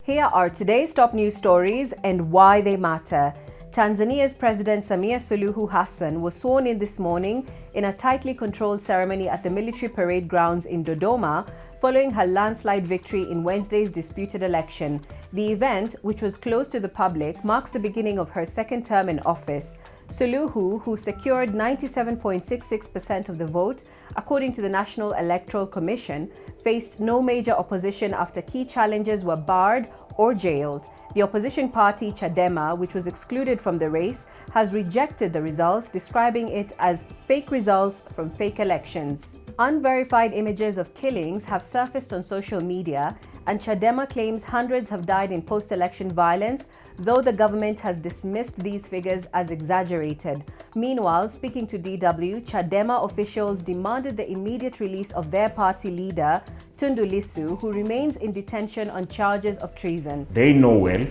Here are today's top news stories and why they matter. Tanzania's President Samia Suluhu Hassan was sworn in this morning in a tightly controlled ceremony at the military parade grounds in Dodoma, following her landslide victory in Wednesday's disputed election. The event, which was closed to the public, marks the beginning of her second term in office. Suluhu, who secured 97.66% of the vote, according to the National Electoral Commission, faced no major opposition after key challengers were barred or jailed. The opposition party Chadema, which was excluded from the race, has rejected the results, describing it as fake results from fake elections. Unverified images of killings have surfaced on social media, and Chadema claims hundreds have died in post-election violence, though the government has dismissed these figures as exaggerated. Meanwhile, speaking to DW, Chadema officials demanded the immediate release of their party leader, Tundu Lissu, who remains in detention on charges of treason. They know well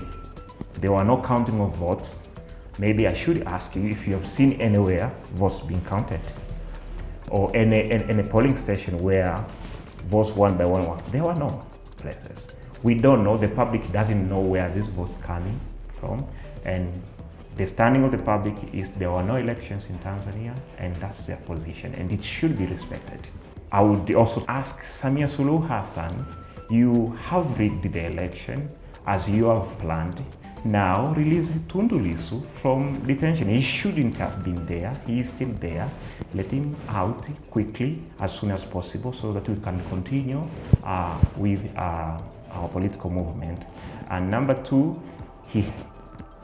there were no counting of votes. Maybe I should ask you if you have seen anywhere votes being counted, or any polling station where votes one by one. There were no places. We don't know, the public doesn't know where these votes coming from, and the standing of the public is there were no elections in Tanzania, and that's their position, and it should be respected. I would also ask Samia Suluhu Hassan, you have rigged the election as you have planned. Now release Tundu Lissu from detention. He shouldn't have been there. He is still there. Let him out quickly as soon as possible so that we can continue with our political movement. And number two,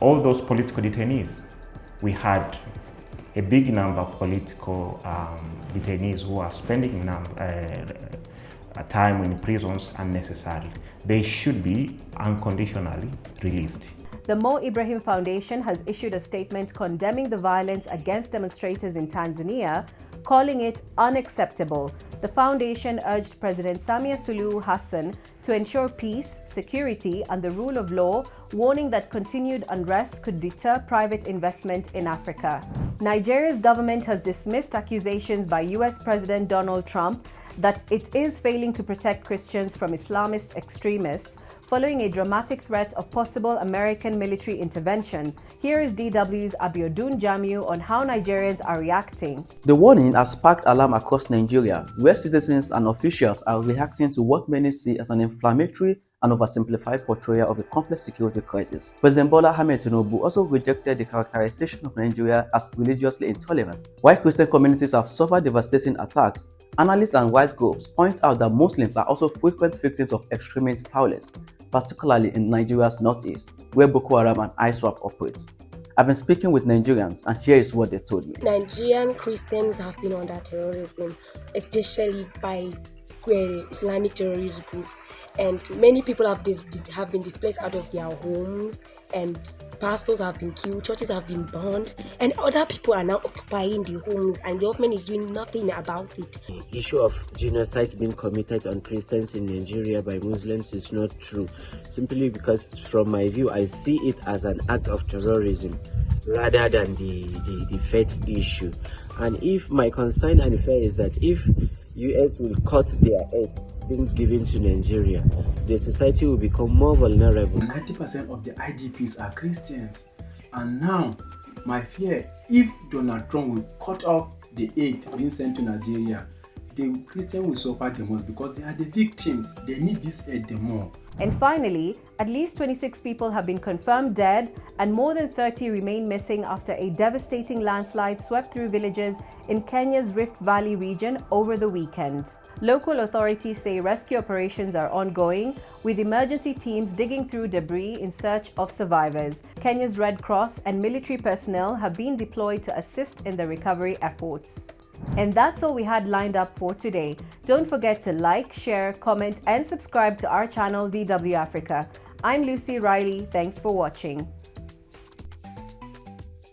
all those political detainees. We had a big number of political detainees who are spending time in prisons unnecessarily. They should be unconditionally released. The Mo Ibrahim Foundation has issued a statement condemning the violence against demonstrators in Tanzania, calling it unacceptable. The foundation urged President Samia Suluhu Hassan to ensure peace, security, and the rule of law, warning that continued unrest could deter private investment in Africa. Nigeria's government has dismissed accusations by US President Donald Trump that it is failing to protect Christians from Islamist extremists, following a dramatic threat of possible American military intervention. Here is DW's Abiodun Jamiu on how Nigerians are reacting. The warning has sparked alarm across Nigeria, where citizens and officials are reacting to what many see as an inflammatory and oversimplified portrayal of a complex security crisis. President Bola Ahmed Tinubu also rejected the characterization of Nigeria as religiously intolerant. While Christian communities have suffered devastating attacks, analysts and white groups point out that Muslims are also frequent victims of extremist violence, particularly in Nigeria's northeast, where Boko Haram and ISWAP operate. I've been speaking with Nigerians, and here is what they told me. Nigerian Christians have been under terrorism, especially by Islamic terrorist groups, and many people have been displaced out of their homes, and pastors have been killed, churches have been burned, and other people are now occupying the homes, and the government is doing nothing about it. The issue of genocide being committed on Christians in Nigeria by Muslims is not true, simply because from my view I see it as an act of terrorism rather than the faith issue. And if my concern and fear is that if US will cut their aid being given to Nigeria, the society will become more vulnerable. 90% of the IDPs are Christians, and now my fear, if Donald Trump will cut off the aid being sent to Nigeria, the Christians will suffer the most because they are the victims. They need this aid the more. And finally, at least 26 people have been confirmed dead and more than 30 remain missing after a devastating landslide swept through villages in Kenya's Rift Valley region over the weekend. Local authorities say rescue operations are ongoing, with emergency teams digging through debris in search of survivors. Kenya's Red Cross and military personnel have been deployed to assist in the recovery efforts. And that's all we had lined up for today. Don't forget to like, share, comment, and subscribe to our channel DW Africa. I'm Lucy Riley. Thanks for watching.